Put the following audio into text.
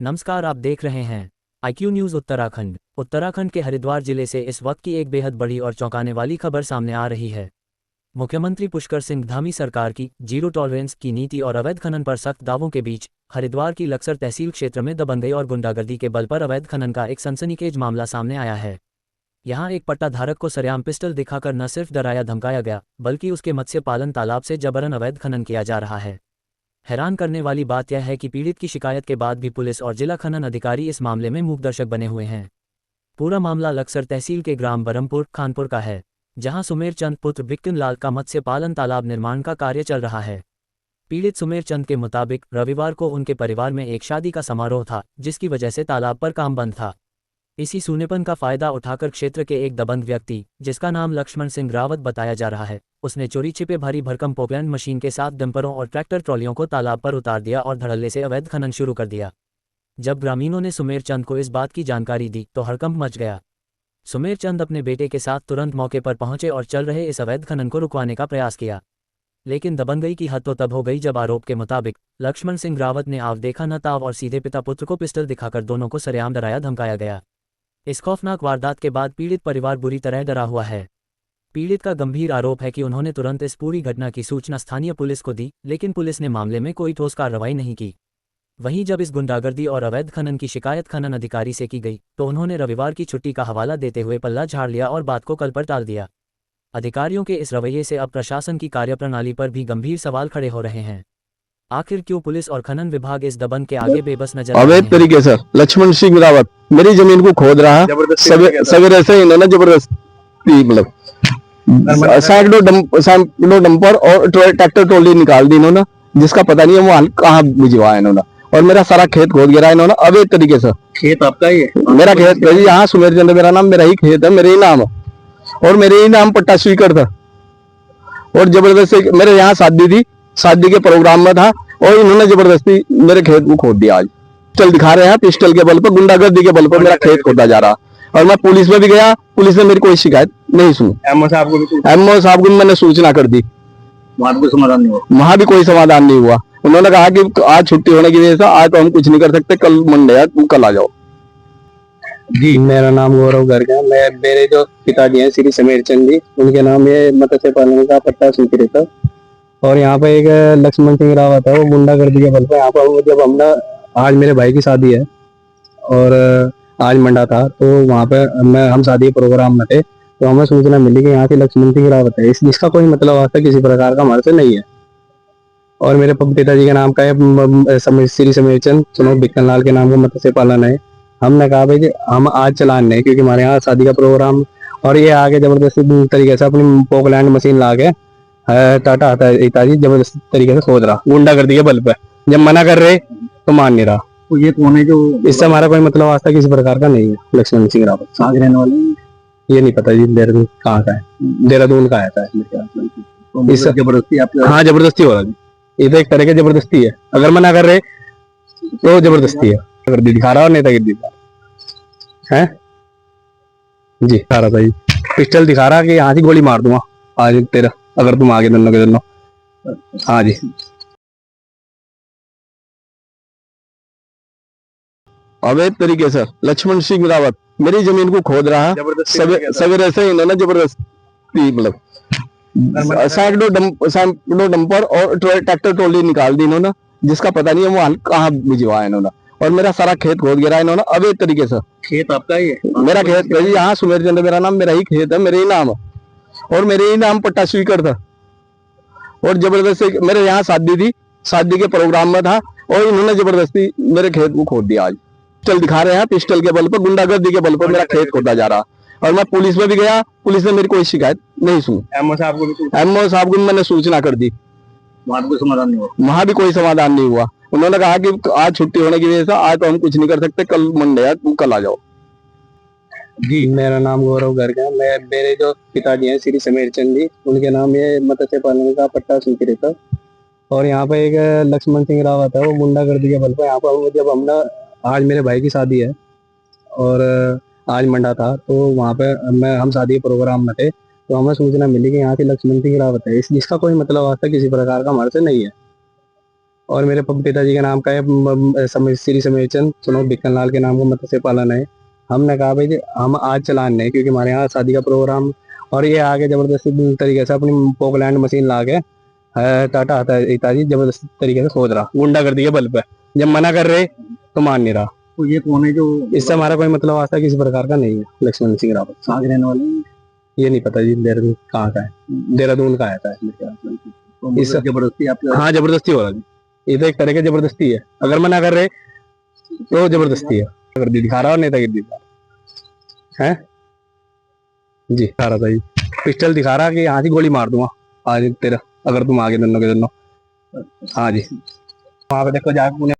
नमस्कार, आप देख रहे हैं IQ न्यूज़ उत्तराखंड। उत्तराखंड के हरिद्वार जिले से इस वक्त की एक बेहद बड़ी और चौंकाने वाली खबर सामने आ रही है। मुख्यमंत्री पुष्कर सिंह धामी सरकार की जीरो टॉलरेंस की नीति और अवैध खनन पर सख्त दावों के बीच हरिद्वार की लक्सर तहसील क्षेत्र में दबंगई और गुंडागर्दी के बल पर अवैध खनन का एक सनसनीखेज मामला सामने आया है। यहाँ एक पट्टा धारक को सरेआम पिस्टल दिखाकर न सिर्फ डराया धमकाया गया, बल्कि उसके मत्स्य पालन तालाब से जबरन अवैध खनन किया जा रहा है। हैरान करने वाली बात यह है कि पीड़ित की शिकायत के बाद भी पुलिस और जिला खनन अधिकारी इस मामले में मूकदर्शक बने हुए हैं। पूरा मामला लक्सर तहसील के ग्राम बरमपुर खानपुर का है, जहां सुमेर चंद पुत्र बिक्किन लाल का मत्स्य पालन तालाब निर्माण का कार्य चल रहा है। पीड़ित सुमेर चंद के मुताबिक रविवार को उनके परिवार में एक शादी का समारोह था, जिसकी वजह से तालाब पर काम बंद था। इसी सूनेपन का फायदा उठाकर क्षेत्र के एक दबंग व्यक्ति, जिसका नाम लक्ष्मण सिंह रावत बताया जा रहा है, उसने चोरी छिपे भारी भरकम पोकलैंड मशीन के साथ डंपरों और ट्रैक्टर ट्रॉलियों को तालाब पर उतार दिया और धड़ल्ले से अवैध खनन शुरू कर दिया। जब ग्रामीणों ने सुमेर चंद को इस बात की जानकारी दी तो हड़कंप मच गया। सुमेर चंद अपने बेटे के साथ तुरंत मौके पर पहुंचे और चल रहे इस अवैध खनन को रुकवाने का प्रयास किया, लेकिन दबंगई की हद तो तब हो गई जब आरोप के मुताबिक लक्ष्मण सिंह रावत ने आव देखा न ताव और सीधे पिता पुत्र को पिस्टल दिखाकर दोनों को सरेआम डराया धमकाया गया। इस खौफनाक वारदात के बाद पीड़ित परिवार बुरी तरह डरा हुआ है। पीड़ित का गंभीर आरोप है कि उन्होंने तुरंत इस पूरी घटना की सूचना स्थानीय पुलिस को दी, लेकिन पुलिस ने मामले में कोई ठोस कार्रवाई नहीं की। वहीं जब इस गुंडागर्दी और अवैध खनन की शिकायत खनन अधिकारी से की गई तो उन्होंने रविवार की छुट्टी का हवाला देते हुए पल्ला झाड़ लिया और बात को कल पर टाल दिया। अधिकारियों के इस रवैये से अब प्रशासन की कार्यप्रणाली पर भी गंभीर सवाल खड़े हो रहे हैं। आखिर क्यों पुलिस और खनन विभाग इस दबंग के आगे बेबस नजर आ रहे हैं? अवैध तरीके से लक्ष्मण सिंह रावत मेरी जमीन को खोद रहा सवेरे से इन्होंने जबरदस्ती मतलब सैकड़ों डंपर और ट्रैक्टर ट्रॉली निकाल दी इन्होंने, जिसका पता नहीं है वो कहाँ भिजवाया इन्होंने, और मेरा सारा खेत खोद गिरा इन्होंने अवैध तरीके से। खेत आपका ही है? मेरा खेत यहाँ सुमेर चंद मेरा नाम, मेरा ही खेत है, मेरे ही नाम है और मेरे ही नाम पट्टा स्वीकृत था। और जबरदस्ती मेरे यहाँ शादी थी, शादी के प्रोग्राम में था और इन्होंने जबरदस्ती मेरे खेत को खोद दिया। आज पिस्टल दिखा रहे हैं, पिस्टल के बल पर, गुंडागर्दी के बल पर मेरा खेत खोदा जा रहा। और मैं पुलिस में भी गया, पुलिस ने मेरी कोई शिकायत नहीं सुनी। एमओ साहब को मैंने सूचना कर दी, वहां भी समाधान नहीं हुआ। वहां भी कोई समाधान नहीं हुआ। उन्होंने कहा कि आज छुट्टी होने की वजह से आज तो हम कुछ नहीं कर सकते, कल मंडे है, तुम कल आ जाओ। जी, मेरा नाम गौरव गर्ग है। मेरे जो पिताजी हैं श्री समीर चंद जी, उनके नाम ये मत्स्य पालन का पट्टा स्वीकृत है। और यहाँ पे एक लक्ष्मण सिंह रावत है, वो गुंडागर्दी के बल पे यहाँ पर जब हमने आज मेरे भाई की शादी है और आज मंडा था, तो वहाँ पे हम शादी प्रोग्राम में थे, तो हमें सूचना मिली कि यहाँ से लक्ष्मण सिंह रावत है, जिसका कोई मतलब वास्ता किसी प्रकार का हमारे से नहीं है। और मेरे पिताजी के नाम का है श्री समीर चंद, सुनो बिक्कन लाल के नाम का मत्स्य पालन है। हमने कहा भाई हम आज चलान नहीं, क्योंकि हमारे यहाँ शादी का प्रोग्राम, और ये आगे जबरदस्ती तरीके से अपनी पोकलैंड मशीन ला के टाटा आता है पिताजी जबरदस्ती तरीके से खोद रहा, गुंडागर्दी के बल पे। जब मना कर रहे तो मान नहीं रहा। तो ये कौन है जो, इससे हमारा कोई मतलब वास्ता किसी प्रकार का नहीं है। लक्ष्मण सिंह रावत कहाँ रहने वाले हैं ये नहीं पता जी, देहरादून कहाँ का है, देहरादून का आता है। इससे जबरदस्ती हाँ जबरदस्ती हो रहा है, ये तो एक तरह की जबरदस्ती है। अगर मना कर रहे तो जबरदस्ती है, अगर दिखा रहा हो नेतागिरी है जी, दिखा रहा था जी, पिस्टल दिखा रहा कि यहाँ से गोली मार दूंगा आज तेरा, अगर तुम आगे दोनों के दोनों। हाँ जी, अवैध तरीके से लक्ष्मण सिंह रावत मेरी जमीन को खोद रहा सवेरे से इन्होंने जबरदस्ती मतलब सैकड़ों डंपर और ट्रैक्टर ट्रॉली निकाल दी इन्होंने, जिसका पता नहीं है वो कहाँ भिजवाया इन्होंने, और मेरा सारा खेत खोद गिरा इन्होंने अवैध तरीके से। खेत आपका ही है? मेरा खेत यहाँ सुमेर चंद मेरा नाम, मेरा ही खेत है, मेरे ही नाम है और मेरे ही नाम पट्टा स्वीकृत था। और जबरदस्ती मेरे यहाँ शादी थी, शादी के प्रोग्राम में था और इन्होंने जबरदस्ती मेरे खेत को खोद दिया। आज पिस्टल दिखा रहे हैं, पिस्टल के बल पर, गुंडागर्दी के बल पर मेरा खेत खोदा जा रहा। और मैं पुलिस में भी गया, पुलिस ने मेरी कोई शिकायत नहीं सुनी। एमओ साहब को मैंने सूचना कर दी, वहां भी कोई समाधान नहीं हुआ। वहां भी कोई समाधान नहीं हुआ। उन्होंने कहा कि आज छुट्टी होने की वजह से आज तो हम कुछ नहीं कर सकते, कल मंडे है, तुम कल आ जाओ। जी, मेरा नाम गौरव गर्ग है। मेरे जो पिताजी हैं श्री समीर चंद जी, उनके नाम ये मत्स्य पालन का पट्टा स्वीकृत है। और यहाँ पे एक लक्ष्मण सिंह रावत है, वो गुंडागर्दी के बल पे यहाँ पर जब हमने आज मेरे भाई की शादी है और आज मंडा था, तो वहाँ पे हम शादी के प्रोग्राम में थे, तो हमें सूचना मिली कि यहाँ से लक्ष्मण सिंह रावत है, जिसका कोई मतलब वास्ता किसी प्रकार का हमारे से नहीं है। और मेरे पिताजी के नाम का है श्री समीरचंद सुनो बिक्कन लाल के नाम का मत्स्य पालन है। हमने कहा भाई जी हम आज चलान नहीं, क्योंकि हमारे यहाँ शादी का प्रोग्राम, और ये आगे जबरदस्ती तरीके से अपनी पोकलैंड मशीन ला के टाटा आता है पिताजी जबरदस्ती तरीके से खोद रहा, गुंडा कर दिया बल पे। जब मना कर रहे तो मान नहीं रहा। तो ये कौन है जो इससे हमारा कोई मतलब आज तक किसी प्रकार का नहीं है। लक्ष्मण सिंह रावत साथ रहने वाले हैं? ये नहीं पता जी देहरादून कहाँ का है, देहरादून का आया था तो इस- जबरदस्ती आप हाँ जबरदस्ती हो रहा है, ये तो एक तरह की जबरदस्ती है। अगर मना कर रहे तो जबरदस्ती है। कर दी दिखा रहा और नेतागिरी दिखा रहा है जी, दिखा रहा था जी, पिस्टल दिखा रहा कि यहाँ से गोली मार दूंगा आज तेरा अगर तुम आगे दोनों के दोनों। हाँ जी वहाँ पे देखो जाके